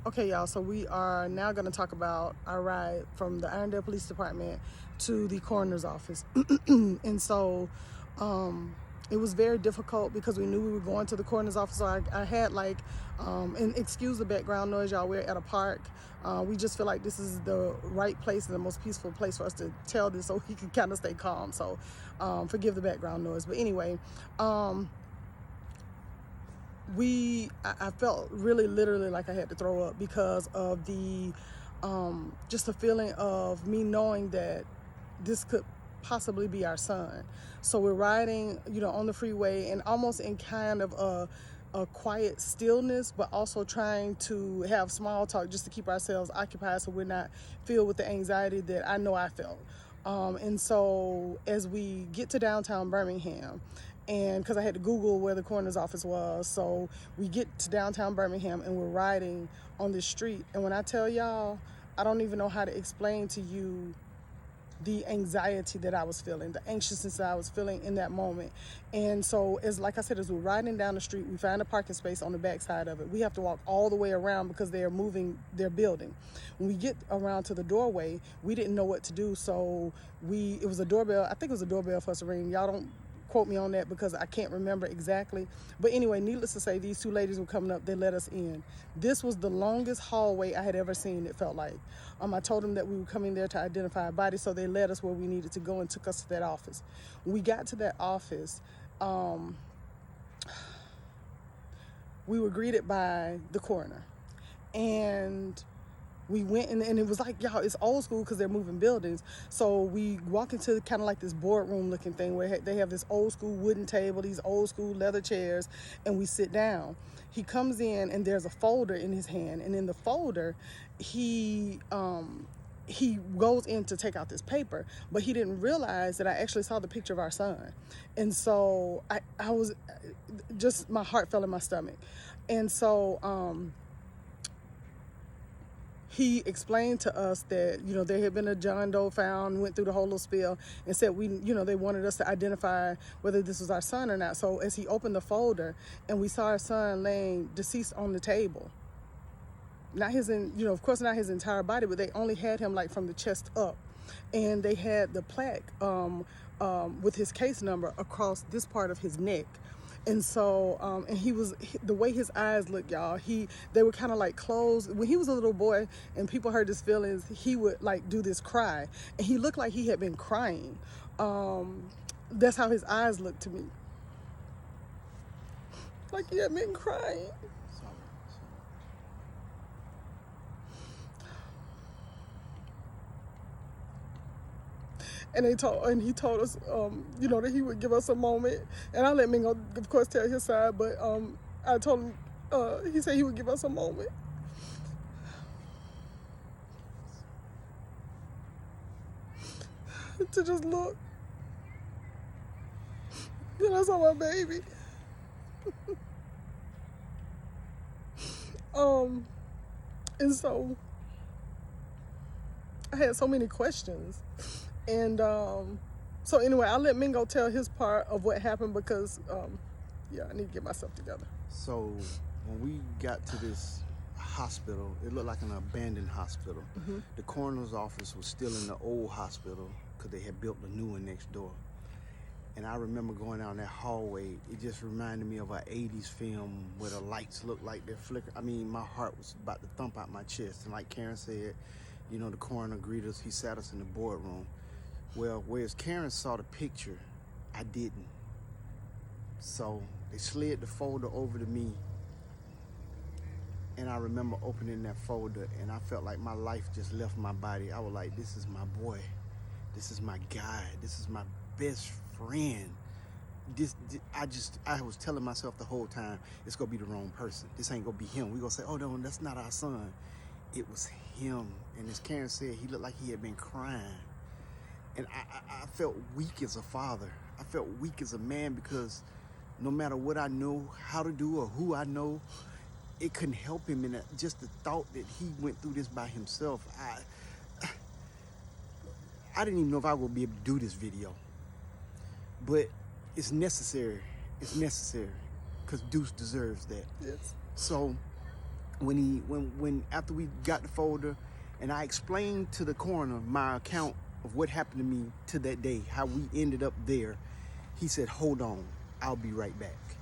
Okay, y'all, so we are now going to talk about our ride from the Irondale Police Department to the coroner's office. And so it was very difficult because we knew we were going to the coroner's office. So I had like, and excuse the background noise, y'all, we're at a park. We just feel like this is the right place and the most peaceful place for us to tell this so he can kind of stay calm. So forgive the background noise. But anyway, I felt really literally like I had to throw up because of the just the feeling of me knowing that this could possibly be our son. So we're riding, on the freeway and almost in kind of a quiet stillness, but also trying to have small talk just to keep ourselves occupied so we're not filled with the anxiety that I know I felt. And so as we get to downtown Birmingham, and because I had to Google where the coroner's office was, so we get to downtown Birmingham and we're riding on this street. And when I tell y'all, I don't even know how to explain to you the anxiety that I was feeling, the anxiousness that I was feeling in that moment. And so like I said, as we're riding down the street, we find a parking space on the back side of it. We have to walk all the way around because they're moving their building. When we get around to the doorway, we didn't know what to do. So it was a doorbell. I think it was a doorbell for us to ring. Y'all don't quote me on that because I can't remember exactly. But anyway, needless to say, these two ladies were coming up. They let us in. This was the longest hallway I had ever seen, it felt like. I told them that we were coming there to identify a body, so they led us where we needed to go and took us to that office. When we got to that office, we were greeted by the coroner. And we went and it was like, y'all, it's old school because they're moving buildings. So we walk into kind of like this boardroom looking thing where they have this old school wooden table, these old school leather chairs, and we sit down. He comes in and there's a folder in his hand, and in the folder he goes in to take out this paper, but he didn't realize that I actually saw the picture of our son. And so I was just, my heart fell in my stomach. And so he explained to us that, there had been a John Doe found, went through the whole little spiel, and said they wanted us to identify whether this was our son or not. So as he opened the folder and we saw our son laying deceased on the table, not of course not his entire body, but they only had him like from the chest up. And they had the plaque with his case number across this part of his neck. And so, and the way his eyes looked, y'all, they were kind of like closed. When he was a little boy and people heard his feelings, he would like do this cry. And he looked like he had been crying. That's how his eyes looked to me. Like he had been crying. And he told us, that he would give us a moment. And I let Mingo, of course, tell his side. But I told him, he said he would give us a moment. To just look. And I saw my baby. And so I had so many questions. And so anyway, I'll let Mingo tell his part of what happened because, I need to get myself together. So when we got to this hospital, it looked like an abandoned hospital. Mm-hmm. The coroner's office was still in the old hospital because they had built a new one next door. And I remember going down that hallway. It just reminded me of an 80s film where the lights looked like they're flickering. I mean, my heart was about to thump out my chest. And like Karen said, the coroner greeted us. He sat us in the boardroom. Well, whereas Karen saw the picture, I didn't. So they slid the folder over to me. And I remember opening that folder and I felt like my life just left my body. I was like, this is my boy. This is my guy. This is my best friend. I was telling myself the whole time, it's gonna be the wrong person. This ain't gonna be him. We're gonna say, oh no, that's not our son. It was him. And as Karen said, he looked like he had been crying. And I felt weak as a father. I felt weak as a man because no matter what I know how to do or who I know, it couldn't help him. And just the thought that he went through this by himself, I didn't even know if I would be able to do this video. But it's necessary. It's necessary because Deuce deserves that. Yes. So when after we got the folder, and I explained to the coroner my account of what happened to me to that day, how we ended up there, he said, "Hold on, I'll be right back."